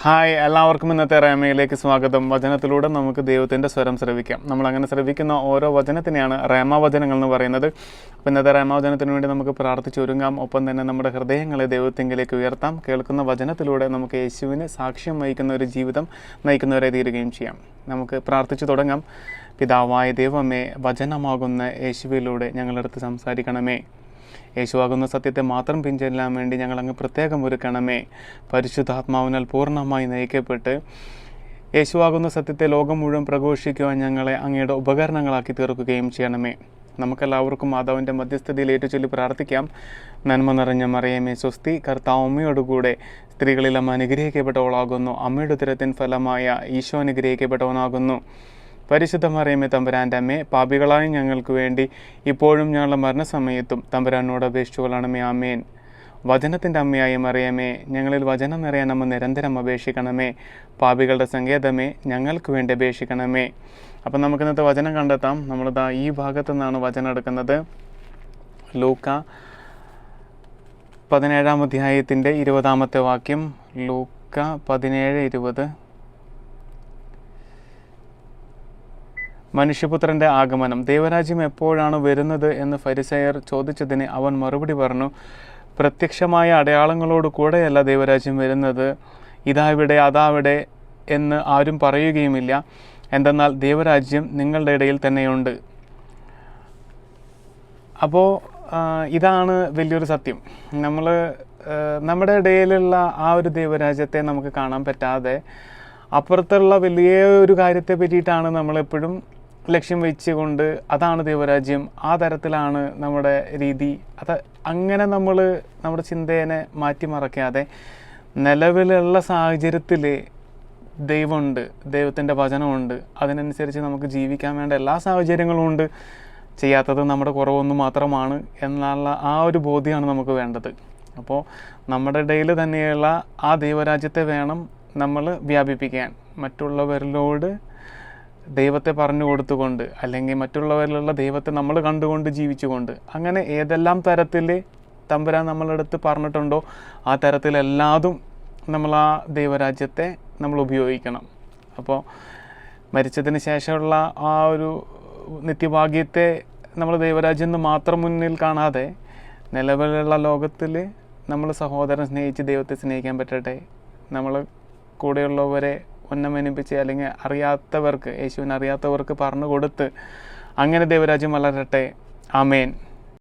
Hi, എല്ലാവർക്കും ഇന്നത്തെ റേമയിലേക്ക് സ്വാഗതം. വചനത്തിലൂടെ നമുക്ക് ദൈവത്തിൻ്റെ സ്വരം ശ്രവിക്കാം. നമ്മളങ്ങനെ ശ്രവിക്കുന്ന ഓരോ വചനത്തിനെയാണ് റേമ വചനങ്ങൾ എന്ന് പറയുന്നത്. അപ്പോൾ ഇന്നത്തെ റേമ വചനത്തിന് വേണ്ടി നമുക്ക് പ്രാർത്ഥിച്ചൊരുങ്ങാം. ഒപ്പം തന്നെ നമ്മുടെ ഹൃദയങ്ങളെ ദൈവത്തിങ്കിലേക്ക് ഉയർത്താം. കേൾക്കുന്ന വചനത്തിലൂടെ നമുക്ക് യേശുവിന് സാക്ഷ്യം വഹിക്കുന്ന ഒരു ജീവിതം നയിക്കുന്നവരെ തീരുകയും ചെയ്യാം. നമുക്ക് പ്രാർത്ഥിച്ചു തുടങ്ങാം. പിതാവായ ദൈവമേ, വചനമാകുന്ന യേശുവിലൂടെ ഞങ്ങളടുത്ത് സംസാരിക്കണമേ. യേശുവാകുന്ന സത്യത്തെ മാത്രം പിൻചെല്ലാൻ വേണ്ടി ഞങ്ങളങ്ങ് പ്രത്യേകം ഒരുക്കണമേ. പരിശുദ്ധാത്മാവിനാൽ പൂർണ്ണമായി നയിക്കപ്പെട്ട് യേശുവാകുന്ന സത്യത്തെ ലോകം മുഴുവൻ പ്രഘോഷിക്കുവാൻ ഞങ്ങളെ അങ്ങയുടെ ഉപകരണങ്ങളാക്കി തീർക്കുകയും ചെയ്യണമേ. നമുക്കെല്ലാവർക്കും മാതാവിൻ്റെ മധ്യസ്ഥതയിൽ ഏറ്റുചൊല്ലി പ്രാർത്ഥിക്കാം. നന്മ നിറഞ്ഞ മറിയമേ സ്വസ്തി, കർത്താവ് അമ്മയോടുകൂടെ സ്ത്രീകളിൽ അമ്മ അനുഗ്രഹിക്കപ്പെട്ടവളാകുന്നു. അമ്മയുടെ ഉദരത്തിൻ ഫലമായ ഈശോ അനുഗ്രഹിക്കപ്പെട്ടവനാകുന്നു. പരിശുദ്ധ മറിയമേ തമ്പുരാൻ്റെ അമ്മേ, പാപികളായ ഞങ്ങൾക്ക് വേണ്ടി ഇപ്പോഴും ഞങ്ങളുടെ മരണസമയത്തും തമ്പുരാനോട് അപേക്ഷിച്ചുകൊള്ളണമേ. ആമേൻ. വചനത്തിൻ്റെ അമ്മയായ മറിയമേ, ഞങ്ങളിൽ വചനം നിറയാൻ അമ്മ നിരന്തരം അപേക്ഷിക്കണമേ. പാപികളുടെ സങ്കേതമേ, ഞങ്ങൾക്ക് വേണ്ടി അപേക്ഷിക്കണമേ. അപ്പം നമുക്ക് ഇന്നത്തെ വചനം കണ്ടെത്താം. നമ്മളിതാ ഈ ഭാഗത്തു നിന്നാണ് വചനം എടുക്കുന്നത്. ലൂക്ക 17-ാം അധ്യായത്തിൻ്റെ 20-ാമത്തെ വാക്യം. ലൂക്ക 17:20. മനുഷ്യപുത്രൻ്റെ ആഗമനം. ദൈവരാജ്യം എപ്പോഴാണ് വരുന്നത് എന്ന് ഫരിസയർ ചോദിച്ചതിന് അവൻ മറുപടി പറഞ്ഞു, പ്രത്യക്ഷമായ അടയാളങ്ങളോട് കൂടെയല്ല ദൈവരാജ്യം വരുന്നത്. ഇതാവിടെ അതാവിടെ എന്ന് ആരും പറയുകയുമില്ല. എന്തെന്നാൽ ദൈവരാജ്യം നിങ്ങളുടെ ഇടയിൽ തന്നെയുണ്ട്. അപ്പോൾ ഇതാണ് വലിയൊരു സത്യം. നമ്മുടെ ഇടയിലുള്ള ആ ഒരു ദൈവരാജ്യത്തെ നമുക്ക് കാണാൻ പറ്റാതെ അപ്പുറത്തുള്ള വലിയ ഒരു കാര്യത്തെ പറ്റിയിട്ടാണ് നമ്മളെപ്പോഴും ലക്ഷ്യം വെച്ചുകൊണ്ട് അതാണ് ദൈവരാജ്യം, ആ തരത്തിലാണ് നമ്മുടെ രീതി. അങ്ങനെ നമ്മൾ നമ്മുടെ ചിന്തയെ മാറ്റിമറക്കാതെ നിലവിലുള്ള സാഹചര്യത്തിൽ ദൈവമുണ്ട്, ദൈവത്തിൻ്റെ വചനമുണ്ട്, അതിനനുസരിച്ച് നമുക്ക് ജീവിക്കാൻ വേണ്ട എല്ലാ സാഹചര്യങ്ങളും ഉണ്ട്. ചെയ്യാത്തത് നമ്മുടെ കുറവൊന്നും മാത്രമാണ് എന്നുള്ള ആ ഒരു ബോധ്യമാണ് നമുക്ക് വേണ്ടത്. അപ്പോൾ നമ്മുടെ ഇടയിൽ തന്നെയുള്ള ആ ദൈവരാജ്യത്തെ വേണം നമ്മൾ വ്യാപിപ്പിക്കാൻ. മറ്റുള്ളവരിലോട് ദൈവത്തെ പറഞ്ഞു കൊടുത്തുകൊണ്ട്, അല്ലെങ്കിൽ മറ്റുള്ളവരിലുള്ള ദൈവത്തെ നമ്മൾ കണ്ടുകൊണ്ട് ജീവിച്ചുകൊണ്ട്, അങ്ങനെ ഏതെല്ലാം തരത്തിൽ തമ്പുരാൻ നമ്മളടുത്ത് പറഞ്ഞിട്ടുണ്ടോ ആ തരത്തിലെല്ലാതും നമ്മൾ ആ ദൈവരാജ്യത്തെ നമ്മൾ ഉപയോഗിക്കണം. അപ്പോൾ മരിച്ചതിന് ശേഷമുള്ള ആ ഒരു നിത്യഭാഗ്യത്തെ നമ്മൾ ദൈവരാജ്യം എന്ന് മാത്രം മുന്നിൽ കാണാതെ നിലവിലുള്ള ലോകത്തിൽ നമ്മൾ സഹോദരൻ സ്നേഹിച്ച് ദൈവത്തെ സ്നേഹിക്കാൻ പറ്റട്ടെ. നമ്മൾ കൂടെയുള്ളവരെ ഉന്നമനിപ്പിച്ച് അല്ലെങ്കിൽ അറിയാത്തവർക്ക്, യേശുവിനെ അറിയാത്തവർക്ക് പറഞ്ഞു കൊടുത്ത് അങ്ങനെ ദൈവരാജ്യം വളരട്ടെ. ആമേൻ.